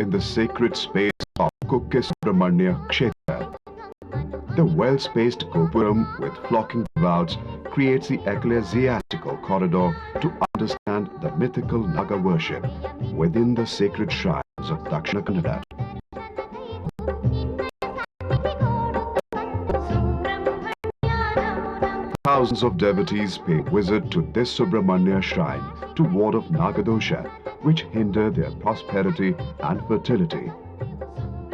in the sacred space of Kukke Subramanya Kshetra. The well-spaced gopuram with flocking devotees creates the ecclesiastical corridor to understand the mythical Naga worship within the sacred shrines of Dakshina Kannada. Thousands of devotees pay visit to this Subramanya shrine to ward off Naga Dosha, which hinder their prosperity and fertility.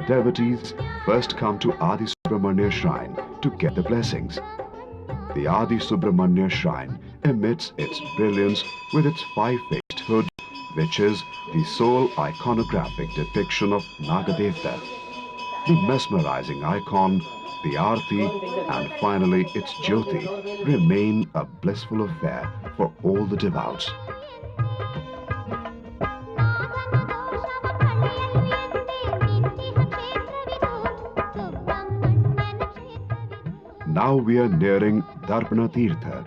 Devotees first come to Adi Subramanya shrine to get the blessings. The Adi Subramanya shrine emits its brilliance with its five-faced hood, which is the sole iconographic depiction of Nagadevta. The mesmerizing icon, the Aarti, and finally its Jyoti remain a blissful affair for all the devotees. Now we are nearing Darpana Tirtha.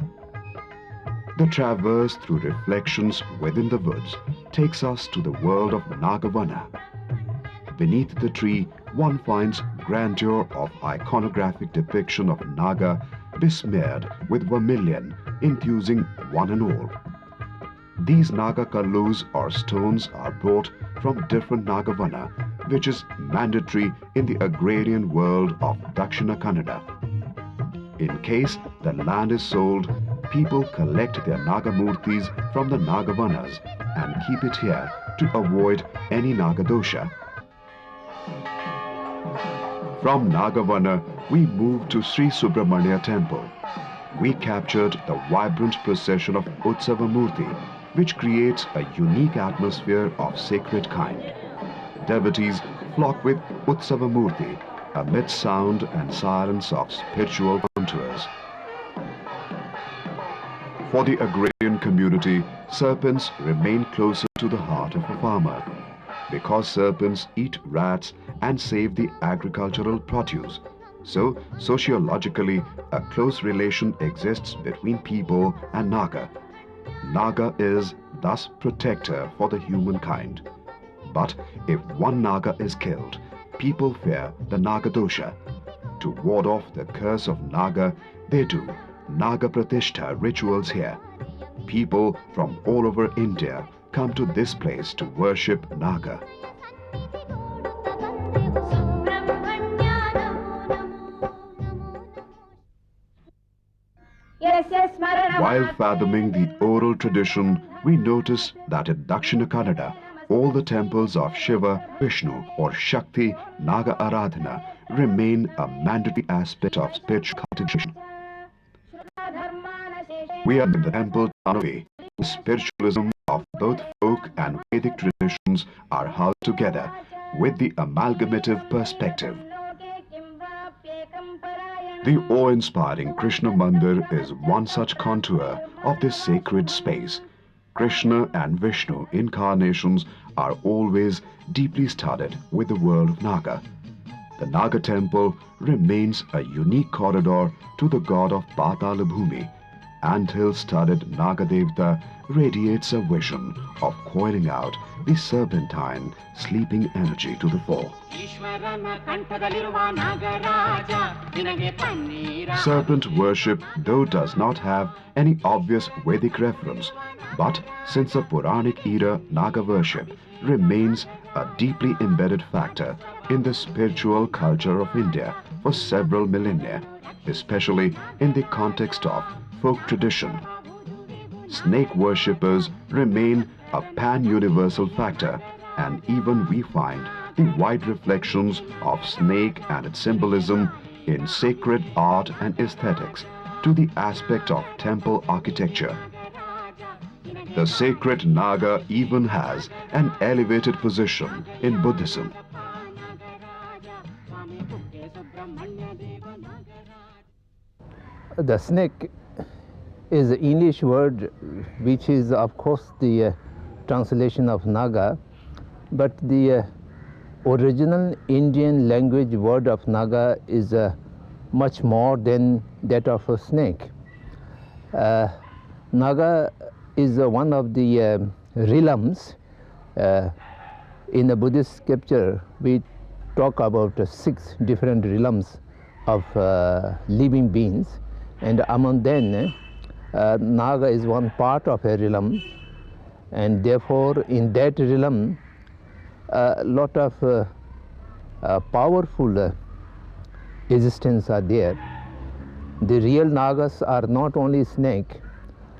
The traverse through reflections within the woods takes us to the world of Naga Bana. Beneath the tree, one finds grandeur of iconographic depiction of Naga besmeared with vermilion, enthusing one and all. These Naga Kallus or stones are brought from different Naga Bana, which is mandatory in the agrarian world of Dakshina Kannada. In case the land is sold, people collect their Naga Murtis from the Naga Vanas and keep it here to avoid any Naga Dosha. From Naga Bana, we moved to Sri Subramanya Temple. We captured the vibrant procession of Utsava Murti, which creates a unique atmosphere of sacred kind. Devotees flock with Utsava Murti amid sound and silence of spiritual contours. For the agrarian community, serpents remain closer to the heart of a farmer, because serpents eat rats and save the agricultural produce. So, sociologically, a close relation exists between people and Naga. Naga is thus protector for the humankind. But if one Naga is killed, people fear the Naga Dosha. To ward off the curse of Naga, they do Naga Pratishtha rituals here. People from all over India come to this place to worship Naga. While fathoming the oral tradition, we notice that in Dakshina Kannada, all the temples of Shiva, Vishnu or Shakti Naga Aradhana remain a mandatory aspect of spiritual cultivation. We are in the temple Tanvi. Spiritualism of both folk and Vedic traditions are housed together with the amalgamative perspective. The awe-inspiring Krishna Mandir is one such contour of this sacred space. Krishna and Vishnu incarnations are always deeply studded with the world of Naga. The Naga temple remains a unique corridor to the god of Patala Bhumi. Ant-hill-studded Nagadevta radiates a vision of coiling out the serpentine, sleeping energy to the fore. Serpent worship, though, does not have any obvious Vedic reference, but since the Puranic era, Naga worship remains a deeply embedded factor in the spiritual culture of India for several millennia, especially in the context of folk tradition. Snake worshippers remain a pan-universal factor, and even we find the wide reflections of snake and its symbolism in sacred art and aesthetics to the aspect of temple architecture. The sacred Naga even has an elevated position in Buddhism. The snake is an English word which is of course the translation of Naga, but the original Indian language word of Naga is much more than that of a snake. Naga is one of the realms In the Buddhist scripture, we talk about 6 different realms of living beings, and among them, Naga is one part of a realm, and therefore in that realm, a lot of powerful existence are there. The real Nagas are not only snake.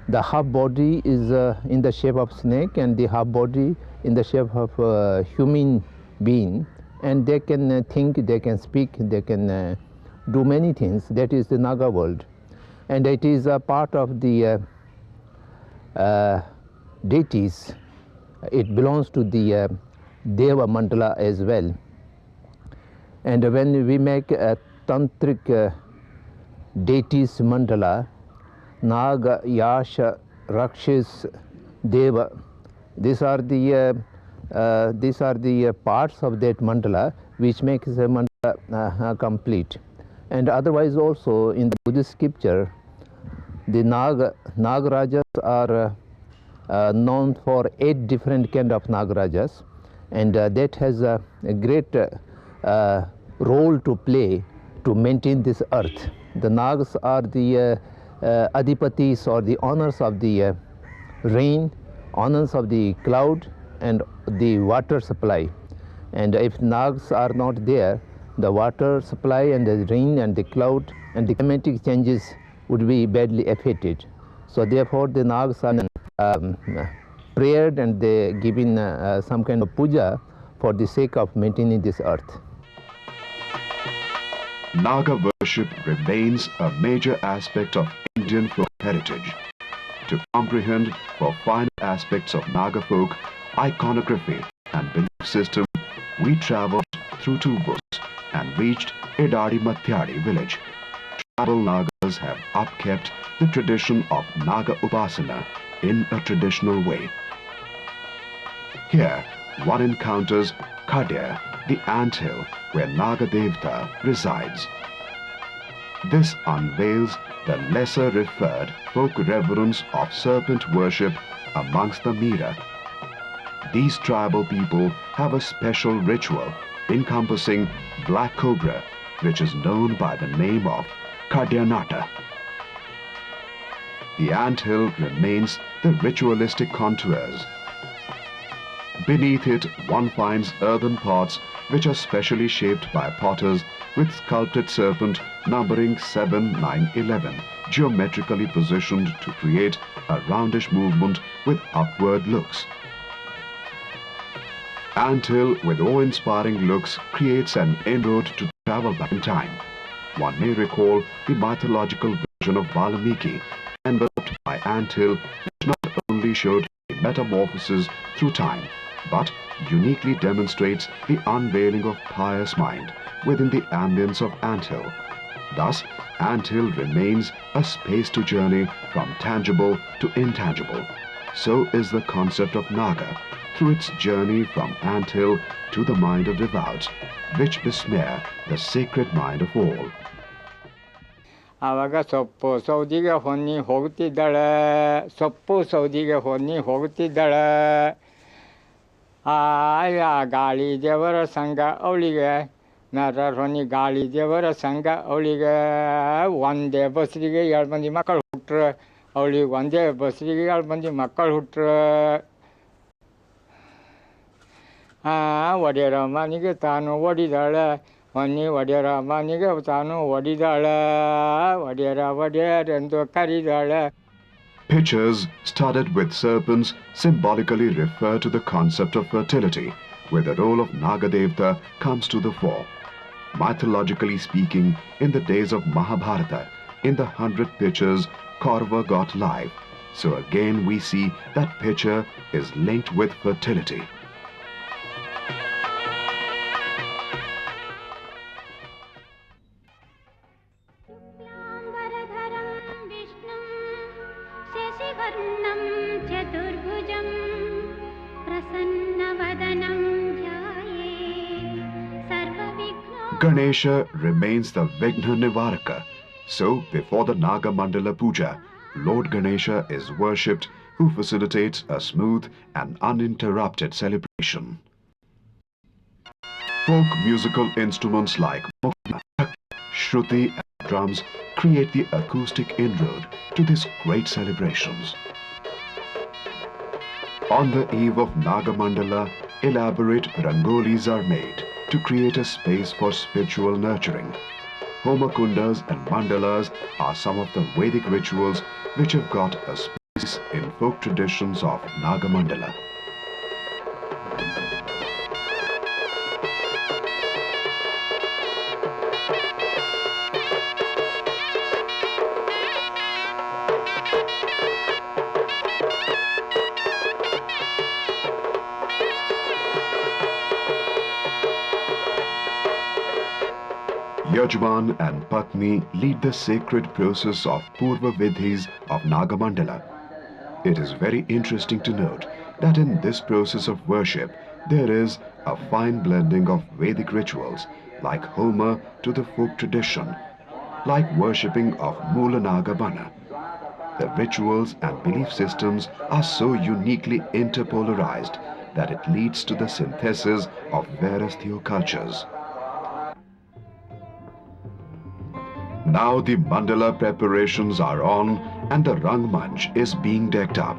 The half body is in the shape of snake, and the half body in the shape of human being, and they can think, they can speak, they can do many things. That is the Naga world, and it is a part of the deities. It belongs to the Deva Mandala as well. And when we make a tantric deities mandala, Naga, Yasha, Rakshas, Deva, these are the parts of that mandala which makes the mandala complete. And otherwise also in the Buddhist scripture, the Nagarajas are known for 8 different kind of Nagarajas, and that has a great role to play to maintain this earth. The Nagas are the Adipatis, or the owners of the rain, owners of the cloud and the water supply. And if Nagas are not there, the water supply and the rain and the cloud and the climatic changes would be badly affected. So therefore the Nagas are prayed, and they given some kind of puja for the sake of maintaining this earth. Naga worship remains a major aspect of Indian folk heritage. To comprehend for finer aspects of Naga folk iconography and belief system, we traveled through 2 woods and reached Edadi Matyadi village. Tribal Nagas have upkept the tradition of Naga Upasana in a traditional way. Here, one encounters Kaadyana, the anthill where Naga Devta resides. This unveils the lesser referred folk reverence of serpent worship amongst the Mira. These tribal people have a special ritual encompassing black cobra, which is known by the name of Kaadyana. The anthill remains the ritualistic contours. Beneath it, one finds earthen pots which are specially shaped by potters with sculpted serpent numbering 7, 9, 11, geometrically positioned to create a roundish movement with upward looks. Anthill with awe-inspiring looks creates an inroad to travel back in time. One may recall the mythological vision of Valmiki, enveloped by anthill, which not only showed a metamorphosis through time, but uniquely demonstrates the unveiling of pious mind within the ambience of anthill. Thus, anthill remains a space to journey from tangible to intangible. So is the concept of Naga, through its journey from anthill to the mind of devout, which besmear the sacred mind of all. ಆವಾಗ ಸೊಪ್ಪು ಸೌದಿಗೆ ಹೊನ್ನಿ ಹೋಗುತ್ತಿದ್ದಾಳೆ, ಸೊಪ್ಪು ಸೌದಿಗೆ ಹೊನ್ನಿ ಹೋಗುತ್ತಿದ್ದಾಳೆ. ಆಯ ಗಾಳಿ ದೇವರ ಸಂಘ ಅವಳಿಗೆ, ನರ ಹೊನ್ನಿ ಗಾಳಿ ದೇವರ ಸಂಘ ಅವಳಿಗೆ. ಒಂದೇ ಬಸ್ರಿಗೆ 2 ಮಂದಿ ಮಕ್ಕಳು ಹುಟ್ರು, ಅವಳಿಗೆ ಒಂದೇ ಬಸ್ರಿಗೆ 2 ಮಂದಿ ಮಕ್ಕಳು ಹುಟ್ರು. ಒಡೆಯರ ಮನೆಗೆ ತಾನು ಒಡಿದಾಳೆ, ಹೊನ್ನಿ ಒಡೆಯರ ಮನೆಗೆ ತಾನು ಒಡಿದಾಳೆ, ಒಡೆಯರ ಒಡೆಯರೆಂದು ಕರಿದಾಳೆ. Pictures studded with serpents symbolically refer to the concept of fertility, where the role of Nagadevta comes to the fore. Mythologically speaking, in the days of Mahabharata, in the 100 pictures, Kaurava got life. So again we see that picture is linked with fertility. Ganesha remains the Vighna Nivaraka. So, before the Nagamandala Puja, Lord Ganesha is worshipped, who facilitates a smooth and uninterrupted celebration. Folk musical instruments like mukta, shruti and drums create the acoustic inroad to these great celebrations. On the eve of Nagamandala, elaborate rangolis are made to create a space for spiritual nurturing. Homakundas and mandalas are some of the Vedic rituals which have got a space in folk traditions of Nagamandala. Yajman and Patni lead the sacred process of Purva Vidhis of Nagamandala. It is very interesting to note that in this process of worship there is a fine blending of Vedic rituals like homa to the folk tradition, like worshipping of Mula Naga Bana. The rituals and belief systems are so uniquely interpolarized that it leads to the synthesis of various theocultures. Now the mandala preparations are on and the Rangmanch is being decked up.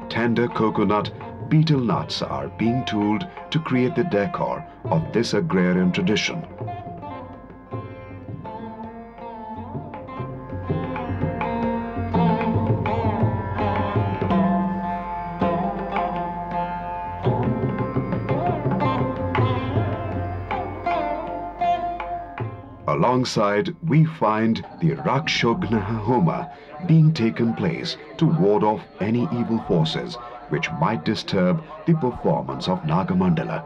Tender coconut, betel nuts are being tooled to create the decor of this agrarian tradition. Alongside, we find the Rakshogna Homa being taken place to ward off any evil forces which might disturb the performance of Nagamandala.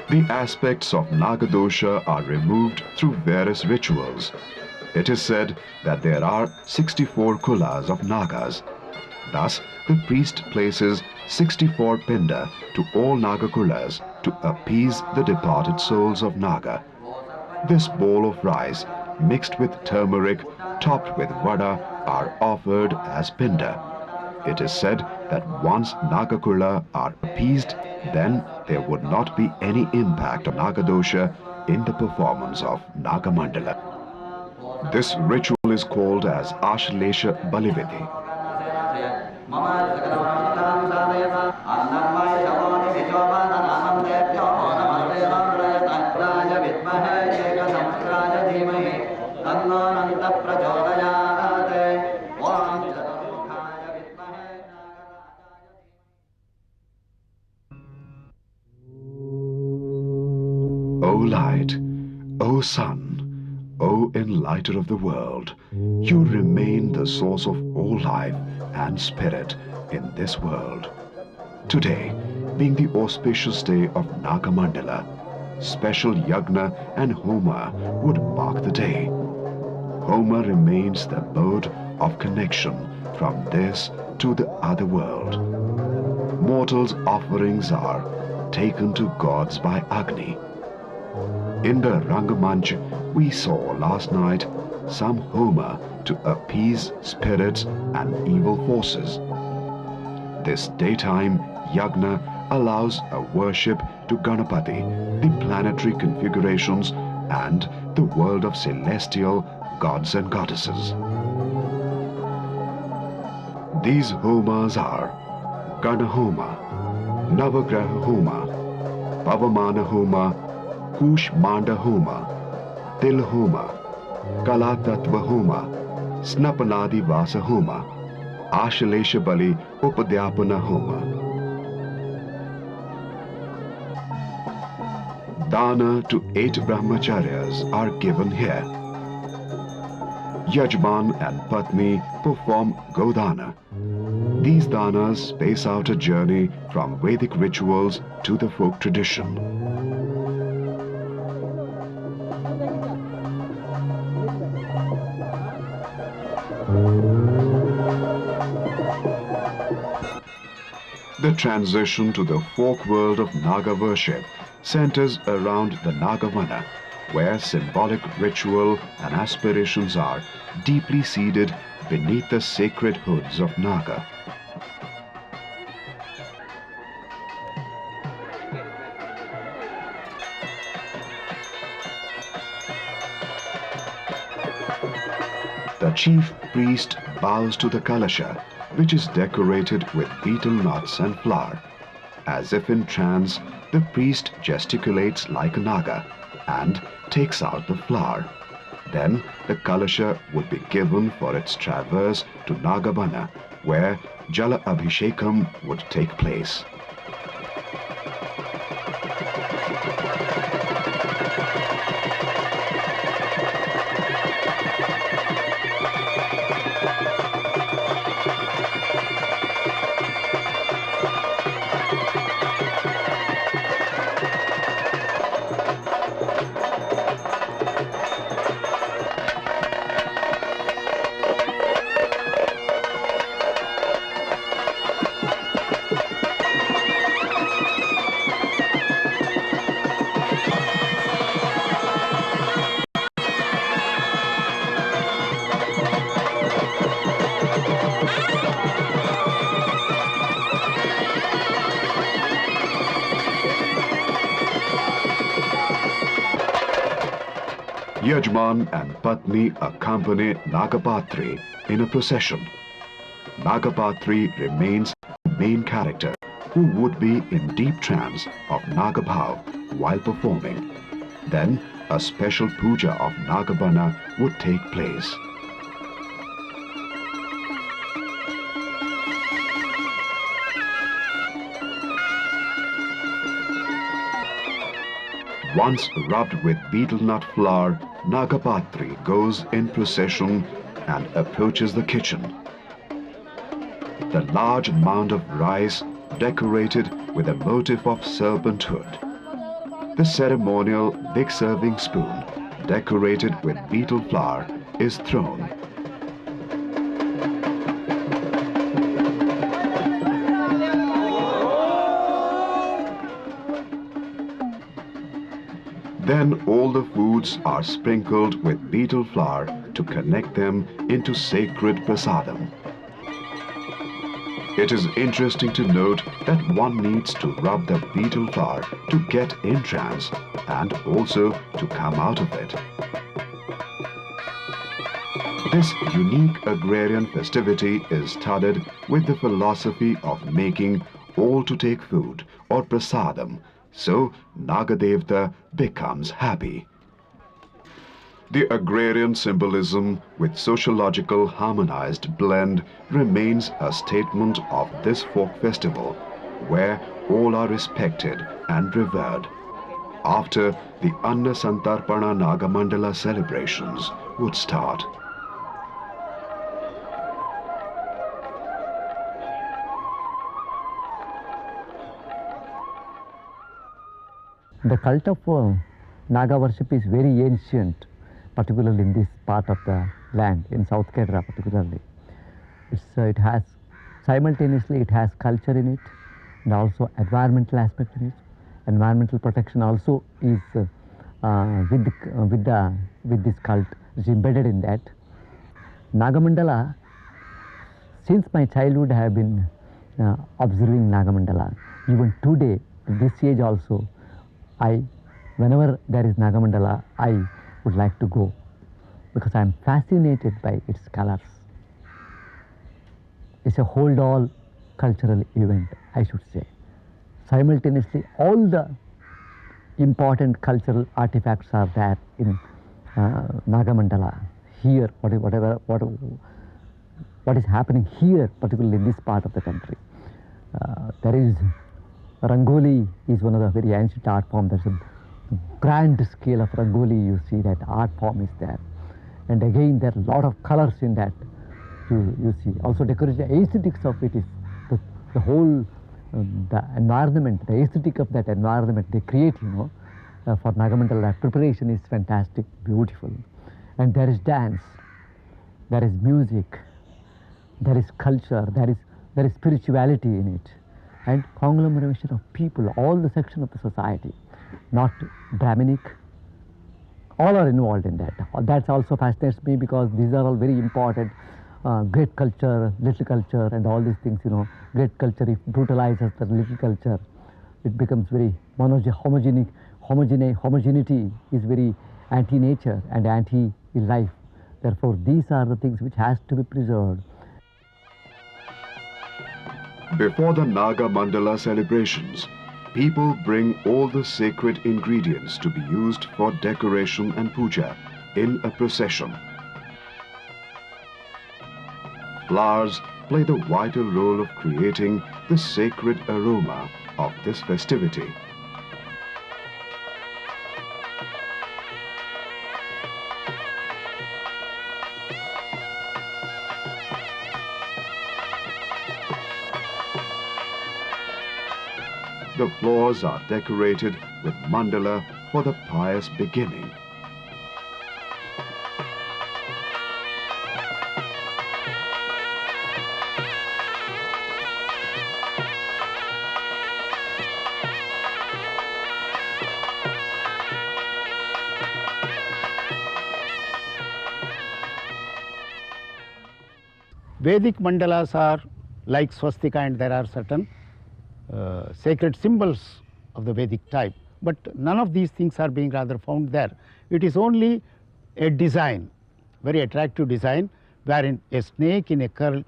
The aspects of Naga Dosha are removed through various rituals. It is said that there are 64 kulas of Nagas. Thus, the priest places 64 pinda to all Naga kulas to appease the departed souls of Naga. This bowl of rice, mixed with turmeric, topped with vada, are offered as pinda. It is said that once Nagakula are appeased, then there would not be any impact of Nagadosha in the performance of Nagamandala. This ritual is called as Ashlesha Balividhi. O light, O sun, O enlighter of the world, you remain the source of all life and spirit in this world. Today, being the auspicious day of Nagamandala, special yagna and homa would mark the day. Homa remains the mode of connection from this to the other world. Mortals' offerings are taken to gods by Agni. In the Rangamanch, we saw last night some homa to appease spirits and evil forces. This daytime yagna allows a worship to Ganapati, the planetary configurations, and the world of celestial gods and goddesses. These homas are Gana Homa, Navagraha Homa, Pavamana Homa, Kush Manda Homa, Til Homa, Kala Tattva Homa, Snapanadi Vasa Homa, Ashalesha Bali Upadhyapana Homa. Dana to 8 brahmacharyas are given here. Yajman and Patni perform Godana. These danas space out a journey from Vedic rituals to the folk tradition. The transition to the folk world of Naga worship centers around the Naga Bana, where symbolic ritual and aspirations are deeply seated beneath the sacred hoods of Naga. The chief priest bows to the kalasha, which is decorated with betel nuts and flower. As if in trance, the priest gesticulates like a naga and takes out the flower. Then the kalasha would be given for its traverse to Naga Bana, where Jala Abhishekam would take place. Yajman and Patni accompany Nagapatri in a procession. Nagapatri remains the main character, who would be in deep trance of Nagabhav while performing. Then a special puja of Naga Bana would take place. Once rubbed with betel nut flour, Nagapatri goes in procession and approaches the kitchen. The large mound of rice decorated with a motif of serpenthood. The ceremonial big serving spoon, decorated with betel flour, is thrown. Then all the foods are sprinkled with betel flour to connect them into sacred prasadam. It is interesting to note that one needs to rub the betel flour to get in trance and also to come out of it. This unique agrarian festivity is studded with the philosophy of making all to take food or prasadam, so Nagadevta becomes happy. The agrarian symbolism with sociological harmonized blend remains a statement of this folk festival, where all are respected and revered. After the Anna Santarpana Nagamandala celebrations would start. The cult of Naga worship is very ancient, particularly in this part of the land, in South Kerala particularly. It has, simultaneously it has culture in it and also environmental aspect in it. Environmental protection also is with this cult is embedded in that. Nagamandala, since my childhood I have been observing Nagamandala. Even today, at this age also, whenever there is Nagamandala, I would like to go because I am fascinated by its colors. It's a hold-all cultural event, I should say. Simultaneously, all the important cultural artifacts are there in Nagamandala. Here, what is happening here, particularly in this part of the country. There is Rangoli is one of the very ancient art forms. There's a grand scale of Rangoli, you see that art form is there. And again, there are a lot of colors in that, you see. Also decoration, the aesthetics of it is the whole, the environment, the aesthetic of that environment they create, for Nagamandala. Preparation is fantastic, beautiful. And there is dance, there is music, there is culture, there is spirituality in it. And conglomeration of people, all the section of the society, not Brahminic, all are involved in that. That also fascinates me because these are all very important. Great culture, little culture, and all these things, you know. Great culture, if brutalizes the little culture, it becomes very homogeneity is very anti-nature and anti-life. Therefore, these are the things which has to be preserved. Before the Nagamandala celebrations, people bring all the sacred ingredients to be used for decoration and puja in a procession. Flowers play the vital role of creating the sacred aroma of this festivity. The floors are decorated with mandala for the pious beginning. Vedic mandalas are like swastika, and there are certain sacred symbols of the Vedic type, but none of these things are being rather found there. It is only a design, very attractive design, wherein a snake in a curl,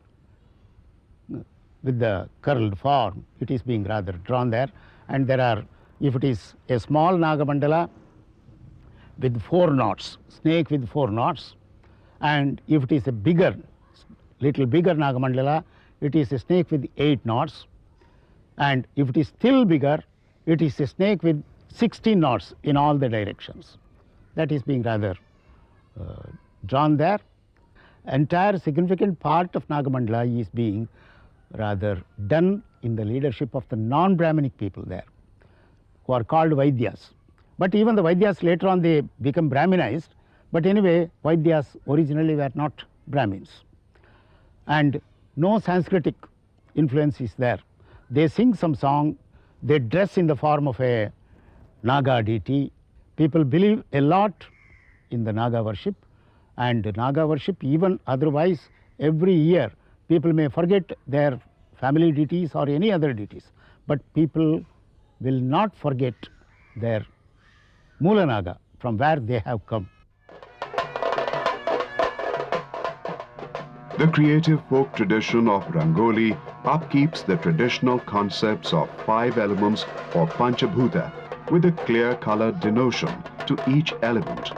with the curled form, it is being rather drawn there. And there are, if it is a small Nagamandala with 4 knots, snake with 4 knots, and if it is a bigger, little bigger Nagamandala, it is a snake with 8 knots. And if it is still bigger, it is a snake with 16 knots in all the directions. That is being rather drawn there. Entire significant part of Nagamandala is being rather done in the leadership of the non-Brahminic people there, who are called Vaidyas. But even the Vaidyas later on they become Brahminized, but anyway Vaidyas originally were not Brahmins. And no Sanskritic influence is there. They sing some song, they dress in the form of a Naga deity. People believe a lot in the Naga worship, and Naga worship even otherwise every year people may forget their family deities or any other deities, but people will not forget their Mula Naga, from where they have come. The creative folk tradition of Rangoli upkeeps the traditional concepts of 5 elements or Panchabhuta with a clear color denotion to each element.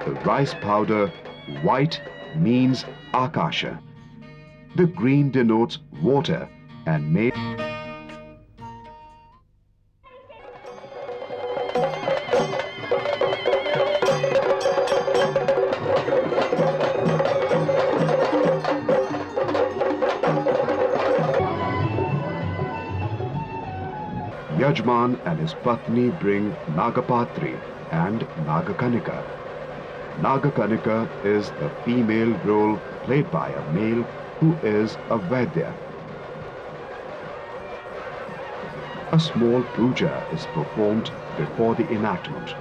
The rice powder, white, means Akasha. The green denotes water and may Yajman and his Patni bring Nagapatri and Nagakanika. Nagakanika is the female role played by a male who is a Vaidya. A small puja is performed before the enactment.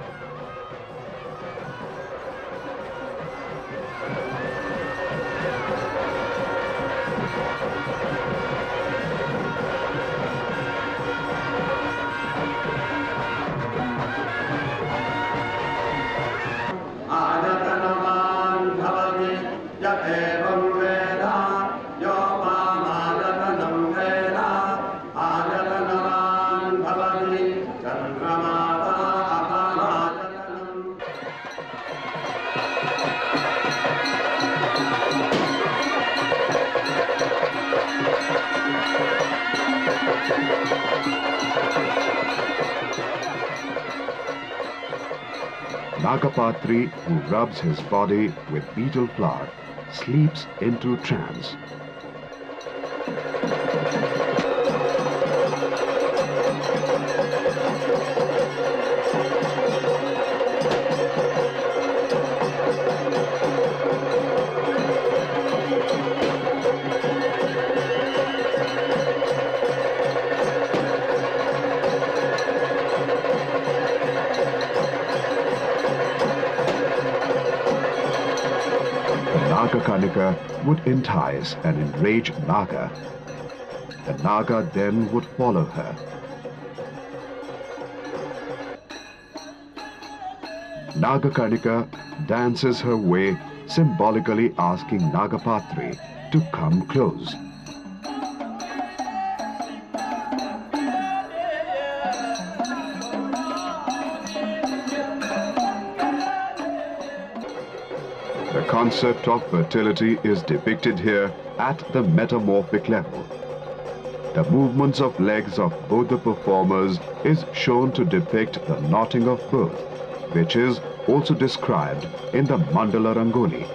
Nagapatri, who rubs his body with betel flower, sleeps into trance. Naga would entice and enrage Naga. The Naga then would follow her. Naga dances her way, symbolically asking Nagapatri to come close. The concept of fertility is depicted here at the metamorphic level. The movements of legs of both the performers is shown to depict the knotting of both, which is also described in the Mandala Rangoli.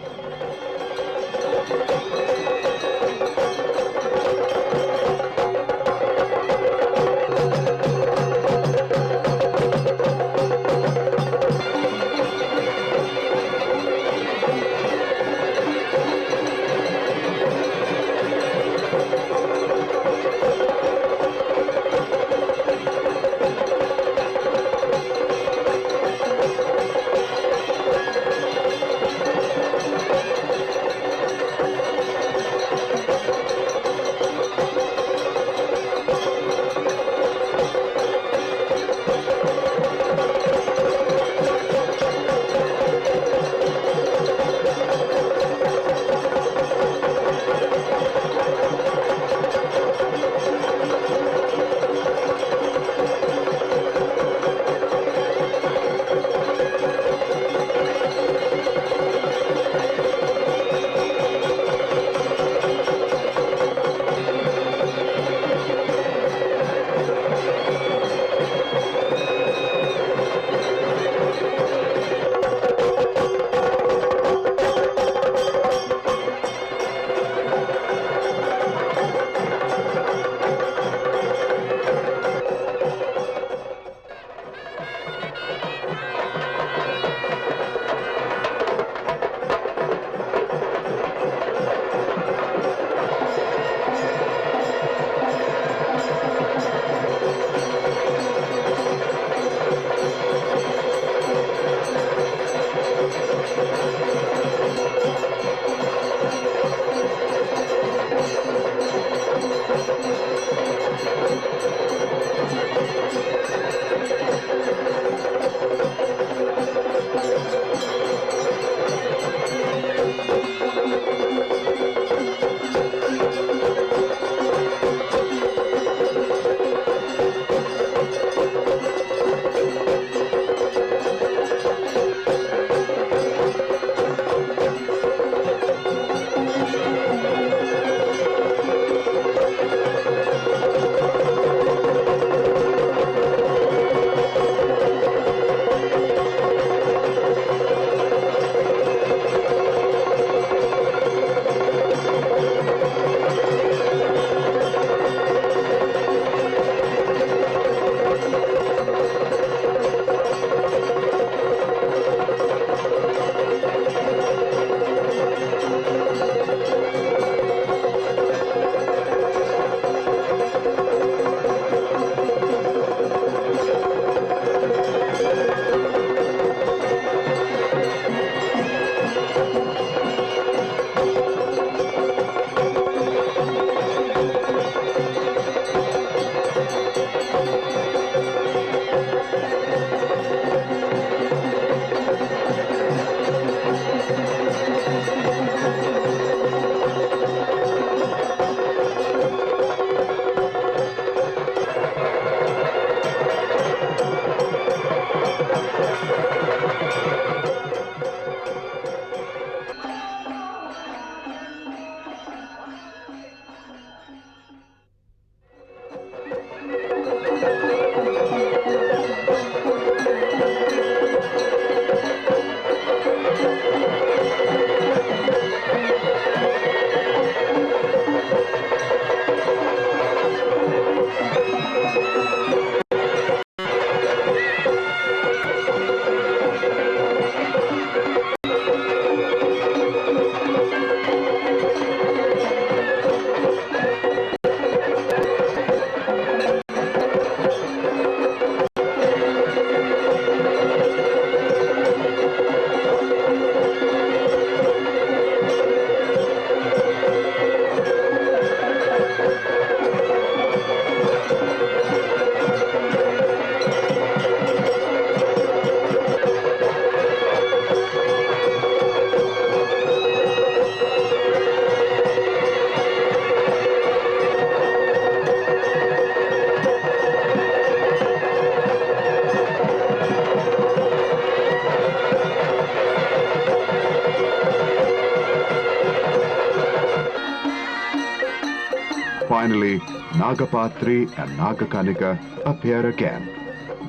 Finally, Nagapatri and Nagakanika appear again,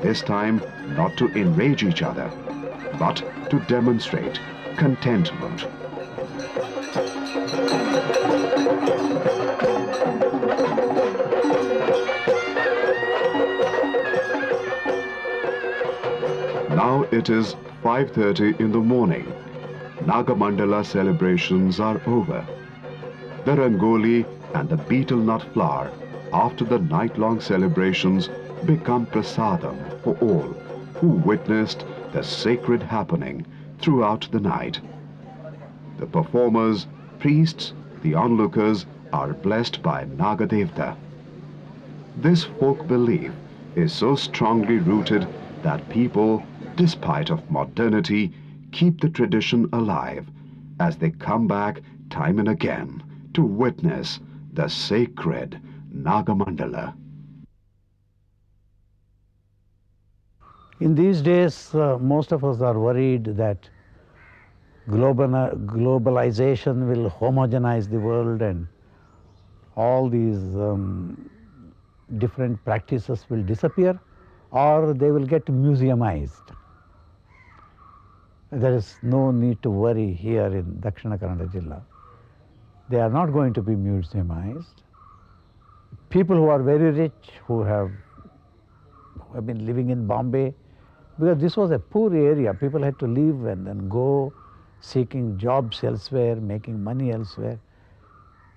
this time not to enrage each other, but to demonstrate contentment. Now it is 5:30 in the morning. Nagamandala celebrations are over. The Rangoli and the betel nut flower after the night-long celebrations become prasadam for all who witnessed the sacred happening throughout the night. The performers, priests, the onlookers are blessed by Nagadevta. This folk belief is so strongly rooted that people, despite of modernity, keep the tradition alive as they come back time and again to witness the sacred Nagamandala. In these days, most of us are worried that globalization will homogenize the world and all these different practices will disappear or they will get museumized. There is no need to worry here in Dakshina Kannada Jilla. They are not going to be museumized. People who are very rich, who have been living in Bombay, because this was a poor area, people had to leave and then go seeking jobs elsewhere, making money elsewhere.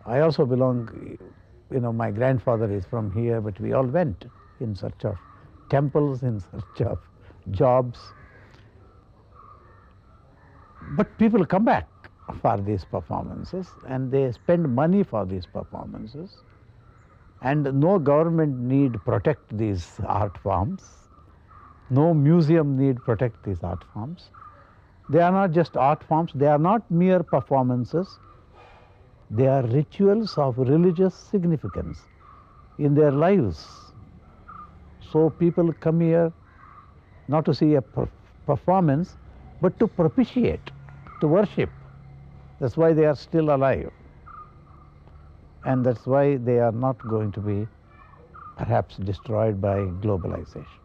I also belong, my grandfather is from here, but we all went in search of temples, in search of jobs. But people come back for these performances and they spend money for these performances, and no government need protect these art forms, no museum need protect these art forms. They are not just art forms, they are not mere performances, they are rituals of religious significance in their lives. So people come here not to see a performance, but to propitiate, to worship. That's why they are still alive. And that's why they are not going to be perhaps destroyed by globalization.